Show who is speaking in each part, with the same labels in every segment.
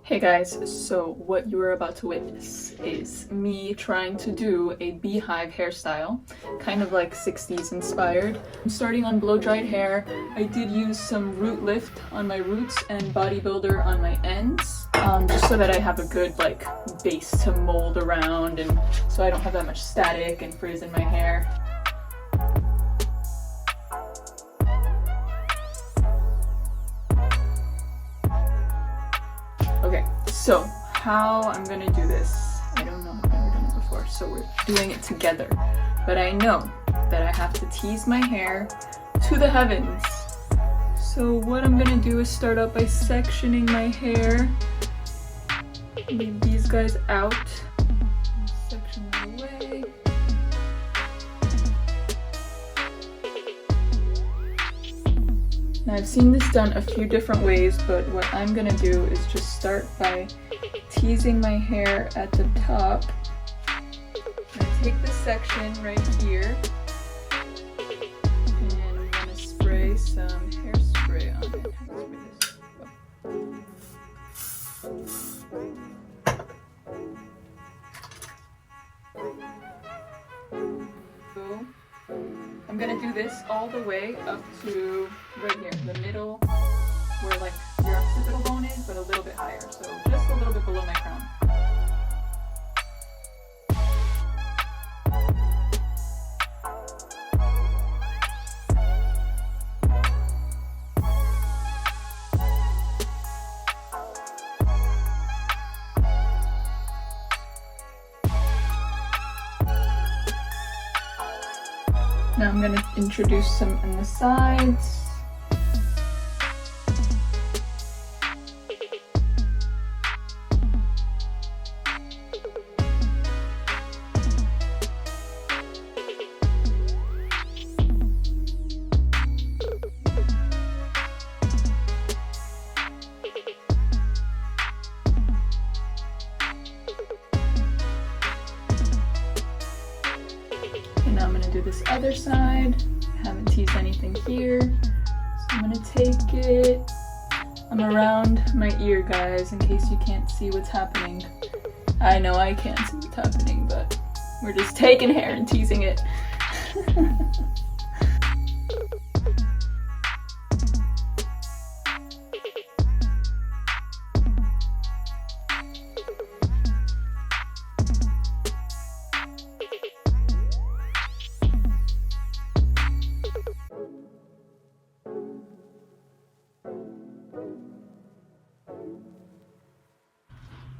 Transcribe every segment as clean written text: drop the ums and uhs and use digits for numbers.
Speaker 1: Hey guys, so what you are about to witness is me trying to do a beehive hairstyle, kind of like 60s inspired. I'm starting on blow-dried hair. I did use some root lift on my roots and bodybuilder on my ends, just so that I have a good like base to mold around and so I don't have that much static and frizz in my hair. Okay, so how I'm gonna do this, I don't know, I've never done it before, so we're doing it together. But I know that I have to tease my hair to the heavens. So what I'm gonna do is start out by sectioning my hair. Leave these guys out. Section them away. Now I've seen this done a few different ways, but what I'm gonna do is just start by teasing my hair at the top. I'm gonna take this section right here, and I'm gonna spray some hairspray on it. So I'm gonna do this all the way up to right here, the middle, where like your occipital bone is, but a little bit higher. So just a little bit below my crown. Now I'm going to introduce some in the sides. And now I'm going to do this other side. I haven't teased anything here. So I'm going to take it. I'm around my ear, guys, in case you can't see what's happening. I know I can't see what's happening, but we're just taking hair and teasing it.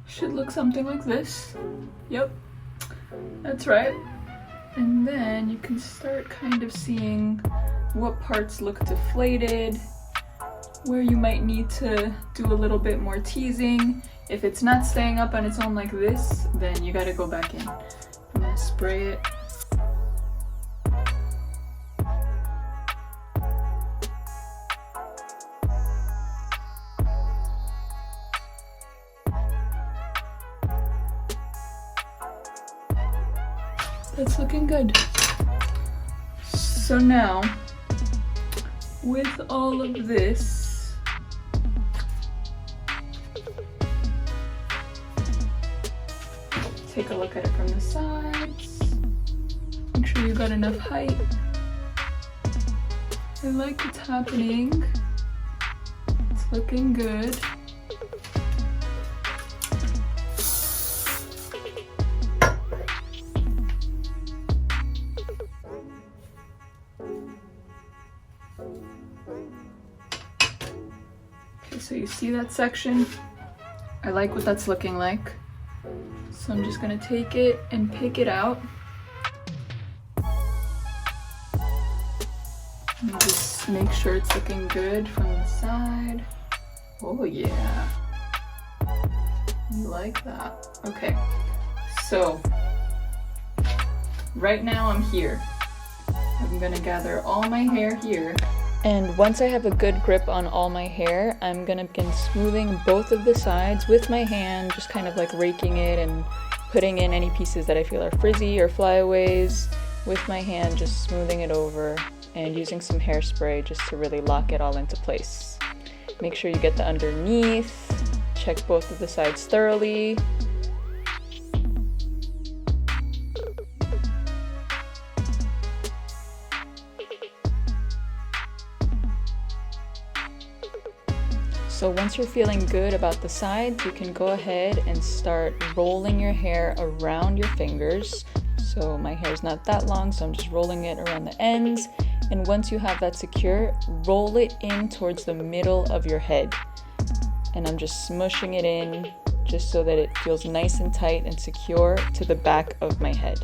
Speaker 1: Should look something like this. Yep, that's right. And then you can start kind of seeing what parts look deflated, where you might need to do a little bit more teasing. If it's not staying up on its own like this, then you gotta go back in. I'm gonna spray it. That's looking good. So now, with all of this, take a look at it from the sides. Make sure you got enough height. I like what's happening. It's looking good. Okay, so you see that section? I like what that's looking like. So I'm just gonna take it and pick it out. And just make sure it's looking good from the side. Oh yeah. You like that. Okay, so right now I'm here. I'm gonna gather all my hair here. And once I have a good grip on all my hair, I'm gonna begin smoothing both of the sides with my hand, just kind of like raking it and putting in any pieces that I feel are frizzy or flyaways with my hand, just smoothing it over and using some hairspray just to really lock it all into place. Make sure you get the underneath, check both of the sides thoroughly. So once you're feeling good about the sides, you can go ahead and start rolling your hair around your fingers. So my hair is not that long, so I'm just rolling it around the ends. And once you have that secure, roll it in towards the middle of your head. And I'm just smushing it in just so that it feels nice and tight and secure to the back of my head.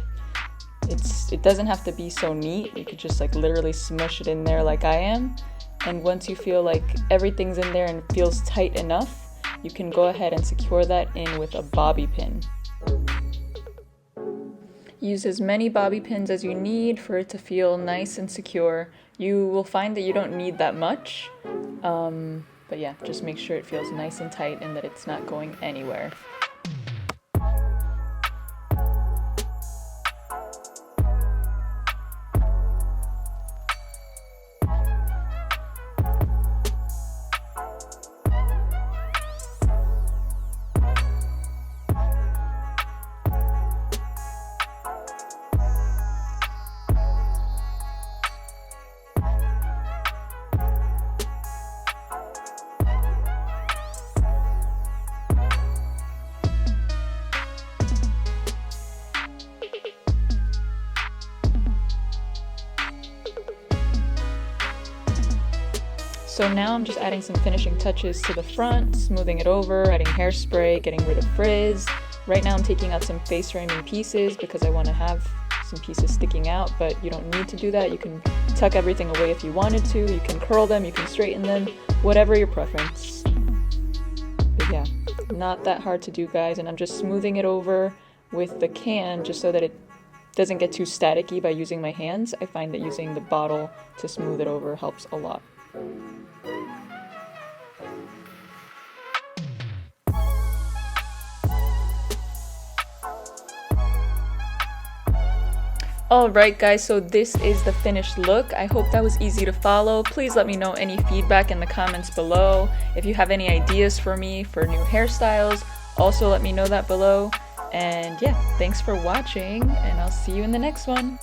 Speaker 1: It doesn't have to be so neat. You could just like literally smush it in there like I am. And once you feel like everything's in there and feels tight enough, you can go ahead and secure that in with a bobby pin. Use as many bobby pins as you need for it to feel nice and secure. You will find that you don't need that much, but yeah, just make sure it feels nice and tight and that it's not going anywhere. So now I'm just adding some finishing touches to the front, smoothing it over, adding hairspray, getting rid of frizz. Right now I'm taking out some face framing pieces because I want to have some pieces sticking out, but you don't need to do that. You can tuck everything away if you wanted to. You can curl them, you can straighten them, whatever your preference. But yeah, not that hard to do, guys, and I'm just smoothing it over with the can just so that it doesn't get too staticky by using my hands. I find that using the bottle to smooth it over helps a lot. Alright guys, so this is the finished look. I hope that was easy to follow. Please let me know any feedback in the comments below. If you have any ideas for me for new hairstyles, also let me know that below. And yeah, thanks for watching, and I'll see you in the next one.